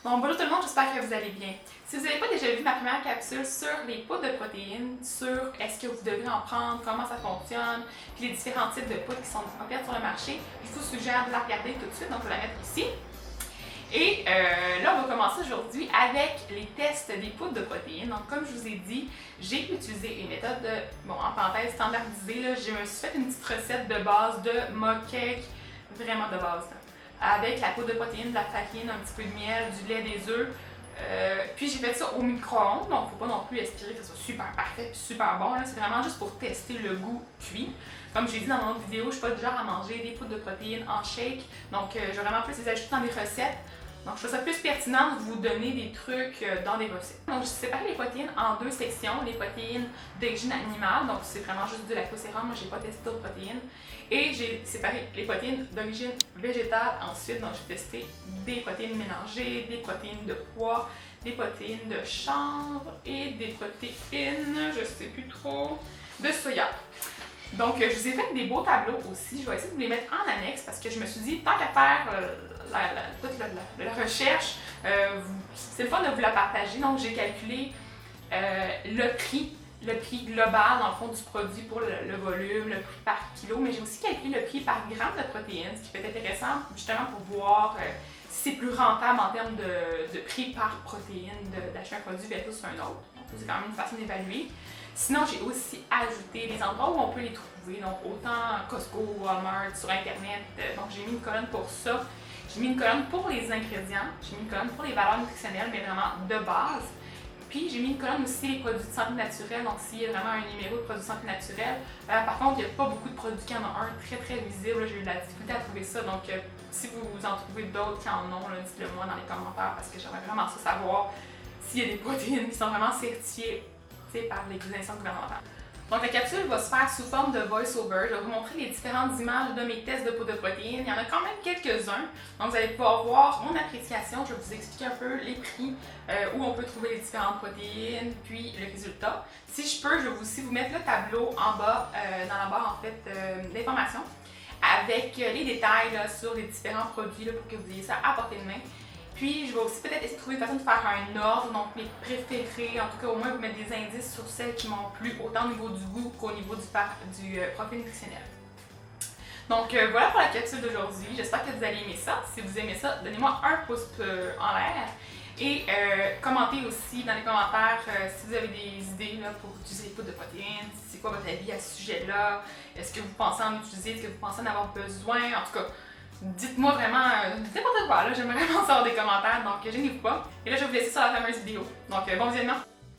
Bon, bonjour tout le monde, j'espère que vous allez bien. Si vous n'avez pas déjà vu ma première capsule sur les poudres de protéines, sur est-ce que vous devez en prendre, comment ça fonctionne, puis les différents types de poudres qui sont disponibles sur le marché, je vous suggère de la regarder tout de suite, donc je vais la mettre ici. Et là, on va commencer aujourd'hui avec les tests des poudres de protéines. Donc, comme je vous ai dit, j'ai utilisé une méthode, en parenthèse, standardisée. Là, je me suis fait une petite recette de base de mock cake, vraiment de base. Là, avec la poudre de protéines, de la farine, un petit peu de miel, du lait, des œufs. Puis j'ai fait ça au micro-ondes, donc il ne faut pas non plus espérer que ça soit super parfait et super bon. C'est vraiment juste pour tester le goût cuit. Comme j'ai dit dans mon autre vidéo, je ne suis pas du genre à manger des poudres de protéines en shake, donc je vais vraiment plus les ajouter dans des recettes. Donc je trouve ça plus pertinent de vous donner des trucs dans des recettes. Donc j'ai séparé les protéines en deux sections, les protéines d'origine animale, donc c'est vraiment juste du lactosérum, moi j'ai pas testé d'autres protéines. Et j'ai séparé les protéines d'origine végétale ensuite, donc j'ai testé des protéines mélangées, des protéines de pois, des protéines de chanvre et des protéines, je sais plus trop, de soya. Donc je vous ai fait des beaux tableaux aussi, je vais essayer de vous les mettre en annexe parce que je me suis dit, tant qu'à faire la recherche, c'est le fun de vous la partager, donc j'ai calculé le prix global dans le fond du produit pour le volume, le prix par kilo, mais j'ai aussi calculé le prix par gramme de protéines, ce qui peut être intéressant justement pour voir si c'est plus rentable en termes de prix par protéine d'acheter un produit versus un autre. Donc c'est quand même une façon d'évaluer. Sinon, j'ai aussi ajouté les endroits où on peut les trouver, donc autant Costco, Walmart, sur Internet. Donc j'ai mis une colonne pour ça. J'ai mis une colonne pour les ingrédients, j'ai mis une colonne pour les valeurs nutritionnelles, mais vraiment de base. Puis j'ai mis une colonne aussi les produits de santé naturelle, donc s'il y a vraiment un numéro de produits de santé naturelle. Par contre, il n'y a pas beaucoup de produits qui en ont un très très visible, j'ai eu de la difficulté à trouver ça, donc si vous en trouvez d'autres qui en ont, dites-le moi dans les commentaires parce que j'aimerais vraiment ça savoir s'il y a des protéines qui sont vraiment certifiées par les instances gouvernementales. Donc la capsule va se faire sous forme de voice-over. Je vais vous montrer les différentes images de mes tests de poudre de protéines. Il y en a quand même quelques-uns. Donc vous allez pouvoir voir mon appréciation. Je vais vous expliquer un peu les prix, où on peut trouver les différentes protéines, puis le résultat. Si je peux, je vais aussi vous mettre le tableau en bas, dans la barre en fait d'informations, avec les détails là, sur les différents produits là, pour que vous ayez ça à portée de main. Puis, je vais aussi peut-être essayer de trouver une façon de faire un ordre, donc mes préférés, en tout cas au moins vous mettre des indices sur celles qui m'ont plu, autant au niveau du goût qu'au niveau du profil nutritionnel. Donc voilà pour la capsule d'aujourd'hui, j'espère que vous allez aimer ça. Si vous aimez ça, donnez-moi un pouce en l'air et commentez aussi dans les commentaires si vous avez des idées là, pour utiliser les poudres de protéines, c'est quoi votre avis à ce sujet-là, est-ce que vous pensez en utiliser, est-ce que vous pensez en avoir besoin, en tout cas. Dites-moi vraiment n'importe quoi, là, j'aimerais vraiment savoir des commentaires, donc gênez-vous pas. Et là, je vais vous laisser sur la fameuse vidéo. Donc, bon visionnement!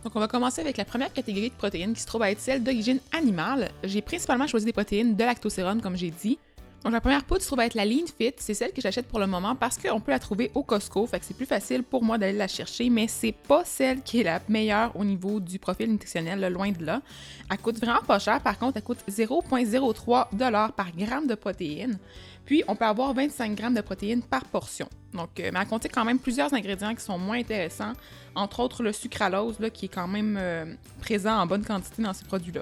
Donc, on va commencer avec la première catégorie de protéines qui se trouve à être celle d'origine animale. J'ai principalement choisi des protéines de lactosérum, comme j'ai dit. Donc, la première poudre se trouve à être la Lean Fit. C'est celle que j'achète pour le moment parce qu'on peut la trouver au Costco, fait que c'est plus facile pour moi d'aller la chercher, mais c'est pas celle qui est la meilleure au niveau du profil nutritionnel, là, loin de là. Elle coûte vraiment pas cher, par contre, elle coûte 0,03 $ par gramme de protéines. Puis, on peut avoir 25 grammes de protéines par portion. Donc, mais elle contient quand même plusieurs ingrédients qui sont moins intéressants, entre autres le sucralose, là, qui est quand même présent en bonne quantité dans ces produits-là.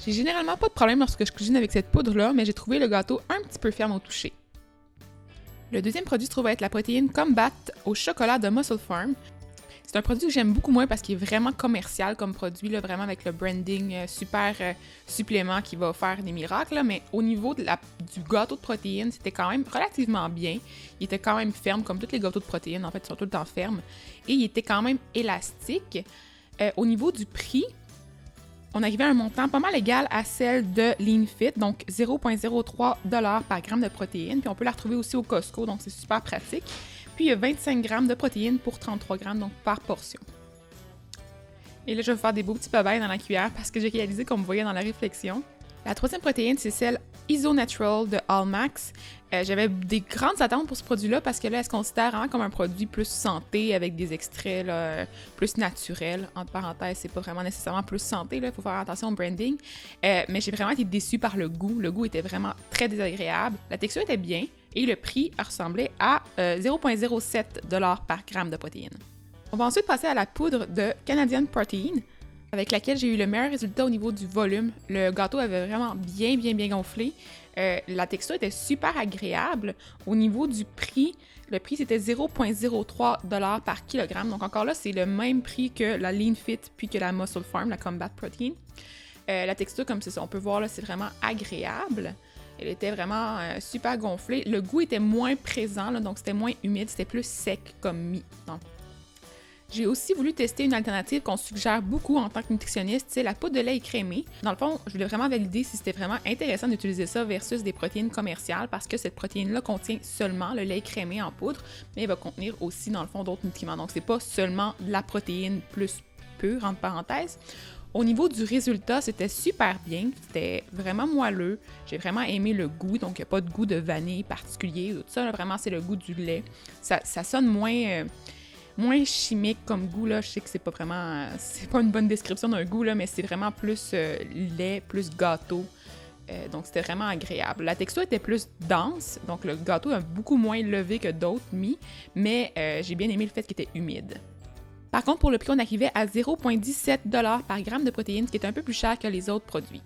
J'ai généralement pas de problème lorsque je cuisine avec cette poudre-là, mais j'ai trouvé le gâteau un petit peu ferme au toucher. Le deuxième produit se trouve à être la protéine Combat au chocolat de Muscle Farm. C'est un produit que j'aime beaucoup moins parce qu'il est vraiment commercial comme produit, là, vraiment avec le branding super supplément qui va faire des miracles. Là, mais au niveau du gâteau de protéines, c'était quand même relativement bien. Il était quand même ferme, comme tous les gâteaux de protéines, en fait, ils sont tout le temps fermes. Et il était quand même élastique. Au niveau du prix, on arrivait à un montant pas mal égal à celle de Lean Fit, donc 0,03 $ par gramme de protéines. Puis on peut la retrouver aussi au Costco, donc c'est super pratique. Puis il y a 25 grammes de protéines pour 33 grammes, donc par portion. Et là, je vais faire des beaux petits pabayes dans la cuillère parce que j'ai réalisé qu'on me voyait dans la réflexion. La troisième protéine, c'est celle Isonatural de Allmax. J'avais des grandes attentes pour ce produit-là parce que là, elle se considère vraiment comme un produit plus santé avec des extraits là, plus naturels. Entre parenthèses, c'est pas vraiment nécessairement plus santé, il faut faire attention au branding. Mais j'ai vraiment été déçue par le goût. Le goût était vraiment très désagréable. La texture était bien et le prix ressemblait à 0,07 $ par gramme de protéines. On va ensuite passer à la poudre de Canadian Protein, avec laquelle j'ai eu le meilleur résultat au niveau du volume. Le gâteau avait vraiment bien gonflé. La texture était super agréable. Au niveau du prix, le prix c'était 0,03 $ par kilogramme. Donc encore là, c'est le même prix que la Lean Fit puis que la Muscle Farm, la Combat Protein. La texture, comme c'est ça, on peut voir là, c'est vraiment agréable. Elle était vraiment super gonflée. Le goût était moins présent, là, donc c'était moins humide, c'était plus sec comme mie. Donc, j'ai aussi voulu tester une alternative qu'on suggère beaucoup en tant que nutritionniste, c'est la poudre de lait écrémé. Dans le fond, je voulais vraiment valider si c'était vraiment intéressant d'utiliser ça versus des protéines commerciales parce que cette protéine-là contient seulement le lait écrémé en poudre, mais elle va contenir aussi, dans le fond, d'autres nutriments. Donc, c'est pas seulement de la protéine plus pure, entre parenthèses. Au niveau du résultat, c'était super bien, c'était vraiment moelleux, j'ai vraiment aimé le goût, donc il n'y a pas de goût de vanille particulier, tout ça, là, vraiment c'est le goût du lait. Ça sonne moins chimique comme goût, là. Je sais que c'est pas vraiment, c'est pas une bonne description d'un goût, là, mais c'est vraiment plus lait, plus gâteau, donc c'était vraiment agréable. La texture était plus dense, donc le gâteau est beaucoup moins levé que d'autres mie, mais j'ai bien aimé le fait qu'il était humide. Par contre, pour le prix, on arrivait à 0,17 $ par gramme de protéines, ce qui est un peu plus cher que les autres produits.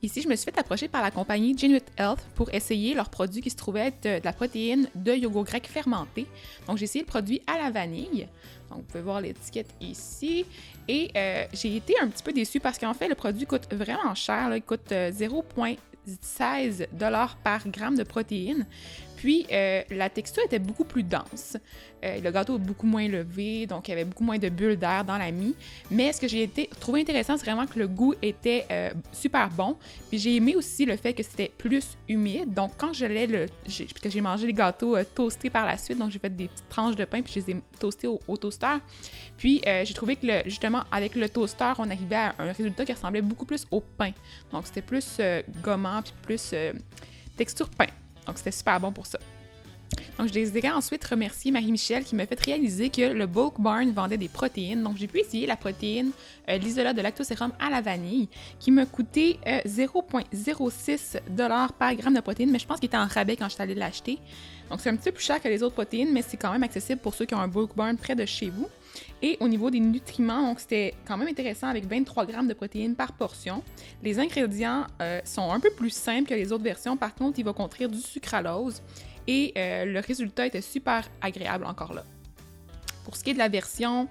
Ici, je me suis fait approcher par la compagnie Genuit Health pour essayer leur produit qui se trouvait être de la protéine de yogourt grec fermenté. Donc, j'ai essayé le produit à la vanille. Donc, vous pouvez voir l'étiquette ici. Et j'ai été un petit peu déçue parce qu'en fait, le produit coûte vraiment cher, là. Il coûte 0,16 $ par gramme de protéines. Puis, la texture était beaucoup plus dense. Le gâteau est beaucoup moins levé, donc il y avait beaucoup moins de bulles d'air dans la mie. Mais ce que j'ai trouvé intéressant, c'est vraiment que le goût était super bon. Puis j'ai aimé aussi le fait que c'était plus humide. Donc, quand j'ai mangé les gâteaux toastés par la suite, donc j'ai fait des petites tranches de pain, puis je les ai toastés au toaster. Puis, j'ai trouvé que, justement, avec le toaster, on arrivait à un résultat qui ressemblait beaucoup plus au pain. Donc, c'était plus gommant, puis plus texture pain. Donc, c'était super bon pour ça. Donc, je désirais ensuite remercier Marie-Michel qui m'a fait réaliser que le Bulk Barn vendait des protéines. Donc, j'ai pu essayer la protéine, l'isolat de lactosérum à la vanille, qui m'a coûté 0,06 $ par gramme de protéines, mais je pense qu'il était en rabais quand je suis allée l'acheter. Donc, c'est un petit peu plus cher que les autres protéines, mais c'est quand même accessible pour ceux qui ont un Bulk Barn près de chez vous. Et au niveau des nutriments, donc c'était quand même intéressant avec 23 grammes de protéines par portion. Les ingrédients sont un peu plus simples que les autres versions. Par contre, il va contenir du sucralose et le résultat était super agréable encore là. Pour ce qui est de la version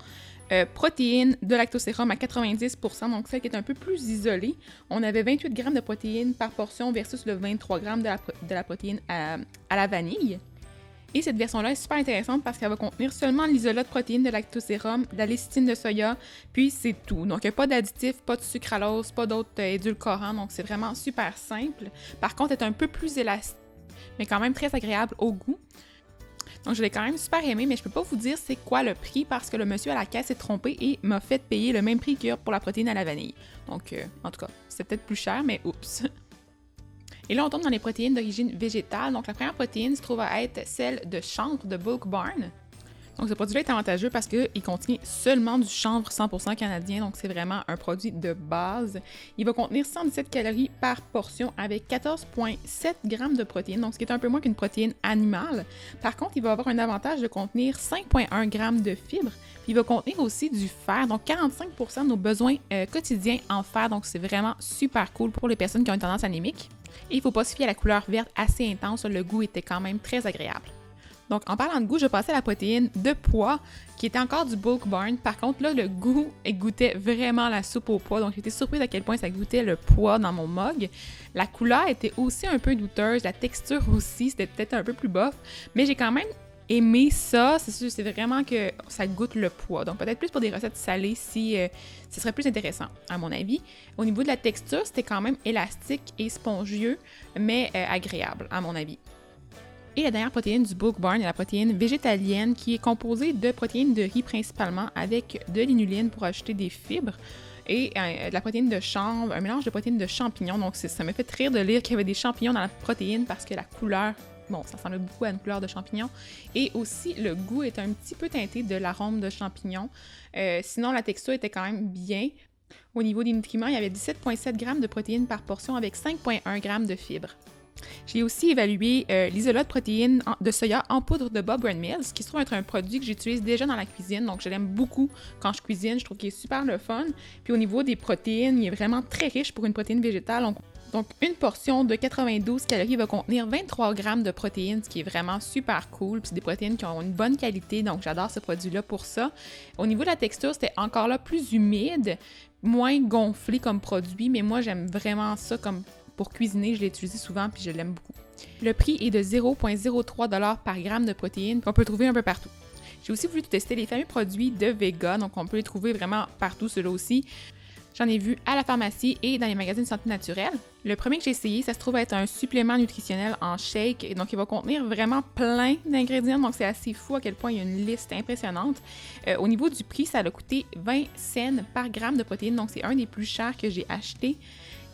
protéines de lactosérum à 90%, donc celle qui est un peu plus isolée, on avait 28 grammes de protéines par portion versus le 23 grammes de la protéine à la vanille. Et cette version-là est super intéressante parce qu'elle va contenir seulement l'isolat de protéines de lactosérum, de la lécithine de soya, puis c'est tout. Donc, il n'y a pas d'additifs, pas de sucralose, pas d'autres édulcorants, donc c'est vraiment super simple. Par contre, elle est un peu plus élastique, mais quand même très agréable au goût. Donc, je l'ai quand même super aimé, mais je peux pas vous dire c'est quoi le prix parce que le monsieur à la caisse s'est trompé et m'a fait payer le même prix que pour la protéine à la vanille. Donc, en tout cas, c'est peut-être plus cher, mais oups! Et là, on tombe dans les protéines d'origine végétale. Donc, la première protéine se trouve à être celle de chanvre de Bulk Barn. Donc, ce produit-là est avantageux parce qu'il contient seulement du chanvre 100% canadien. Donc, c'est vraiment un produit de base. Il va contenir 117 calories par portion avec 14,7 grammes de protéines. Donc, ce qui est un peu moins qu'une protéine animale. Par contre, il va avoir un avantage de contenir 5,1 grammes de fibres. Puis, il va contenir aussi du fer. Donc, 45% de nos besoins quotidiens en fer. Donc, c'est vraiment super cool pour les personnes qui ont une tendance anémique. Et il ne faut pas se fier à la couleur verte assez intense, le goût était quand même très agréable. Donc, en parlant de goût, je passais à la protéine de pois, qui était encore du Bulk Barn. Par contre, là, le goût goûtait vraiment la soupe au pois. Donc, j'étais surprise à quel point ça goûtait le pois dans mon mug. La couleur était aussi un peu douteuse, la texture aussi, c'était peut-être un peu plus bof. Mais j'ai quand même aimé ça. C'est sûr, c'est vraiment que ça goûte le pois. Donc, peut-être plus pour des recettes salées si ce serait plus intéressant, à mon avis. Au niveau de la texture, c'était quand même élastique et spongieux, mais agréable, à mon avis. Et la dernière protéine du Bulk Barn est la protéine végétalienne qui est composée de protéines de riz principalement avec de l'inuline pour ajouter des fibres et de la protéine de chanvre, un mélange de protéines de champignons. Donc ça me fait rire de lire qu'il y avait des champignons dans la protéine parce que la couleur, bon, ça ressemble beaucoup à une couleur de champignons. Et aussi, le goût est un petit peu teinté de l'arôme de champignons. Sinon, la texture était quand même bien. Au niveau des nutriments, il y avait 17,7 grammes de protéines par portion avec 5,1 grammes de fibres. J'ai aussi évalué l'isolat de protéines de soya en poudre de Bob Brand Mills, qui se trouve être un produit que j'utilise déjà dans la cuisine, donc je l'aime beaucoup quand je cuisine, je trouve qu'il est super le fun. Puis au niveau des protéines, il est vraiment très riche pour une protéine végétale. Donc, une portion de 92 calories va contenir 23 grammes de protéines, ce qui est vraiment super cool. Puis c'est des protéines qui ont une bonne qualité, donc j'adore ce produit-là pour ça. Au niveau de la texture, c'était encore là plus humide, moins gonflé comme produit, mais moi, j'aime vraiment ça comme pour cuisiner. Je l'ai utilisé souvent, puis je l'aime beaucoup. Le prix est de 0,03 $ par gramme de protéines qu'on peut trouver un peu partout. J'ai aussi voulu tester les fameux produits de Vega, donc on peut les trouver vraiment partout, ceux-là aussi. J'en ai vu à la pharmacie et dans les magasins de santé naturelle. Le premier que j'ai essayé, ça se trouve être un supplément nutritionnel en shake, et donc il va contenir vraiment plein d'ingrédients, donc c'est assez fou à quel point il y a une liste impressionnante. Au niveau du prix, ça a coûté 20 cents par gramme de protéines, donc c'est un des plus chers que j'ai acheté.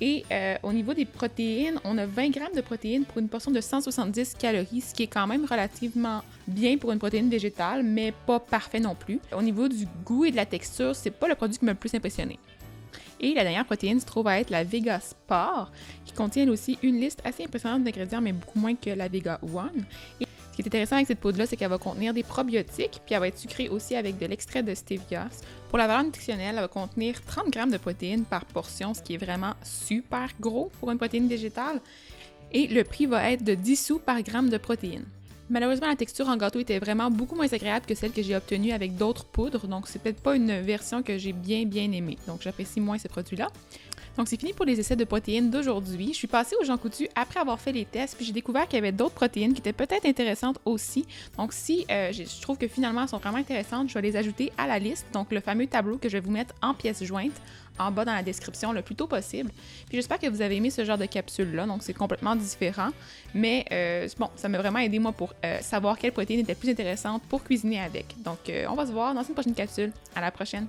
Et au niveau des protéines, on a 20 grammes de protéines pour une portion de 170 calories, ce qui est quand même relativement bien pour une protéine végétale, mais pas parfait non plus. Au niveau du goût et de la texture, c'est pas le produit qui m'a le plus impressionné. Et la dernière protéine se trouve à être la Vega Sport, qui contient elle aussi une liste assez impressionnante d'ingrédients, mais beaucoup moins que la Vega One. Et ce qui est intéressant avec cette poudre-là, c'est qu'elle va contenir des probiotiques, puis elle va être sucrée aussi avec de l'extrait de stevia. Pour la valeur nutritionnelle, elle va contenir 30 grammes de protéines par portion, ce qui est vraiment super gros pour une protéine végétale. Et le prix va être de 10 sous par gramme de protéines. Malheureusement, la texture en gâteau était vraiment beaucoup moins agréable que celle que j'ai obtenue avec d'autres poudres, donc c'est peut-être pas une version que j'ai bien aimée. Donc j'apprécie moins ce produit-là. Donc c'est fini pour les essais de protéines d'aujourd'hui. Je suis passée au Jean Coutu après avoir fait les tests, puis j'ai découvert qu'il y avait d'autres protéines qui étaient peut-être intéressantes aussi. Donc si je trouve que finalement elles sont vraiment intéressantes, je vais les ajouter à la liste. Donc le fameux tableau que je vais vous mettre en pièces jointes en bas dans la description le plus tôt possible. Puis j'espère que vous avez aimé ce genre de capsule-là, donc c'est complètement différent. Mais bon, ça m'a vraiment aidé moi pour savoir quelle protéine était plus intéressante pour cuisiner avec. Donc on va se voir dans une prochaine capsule. À la prochaine!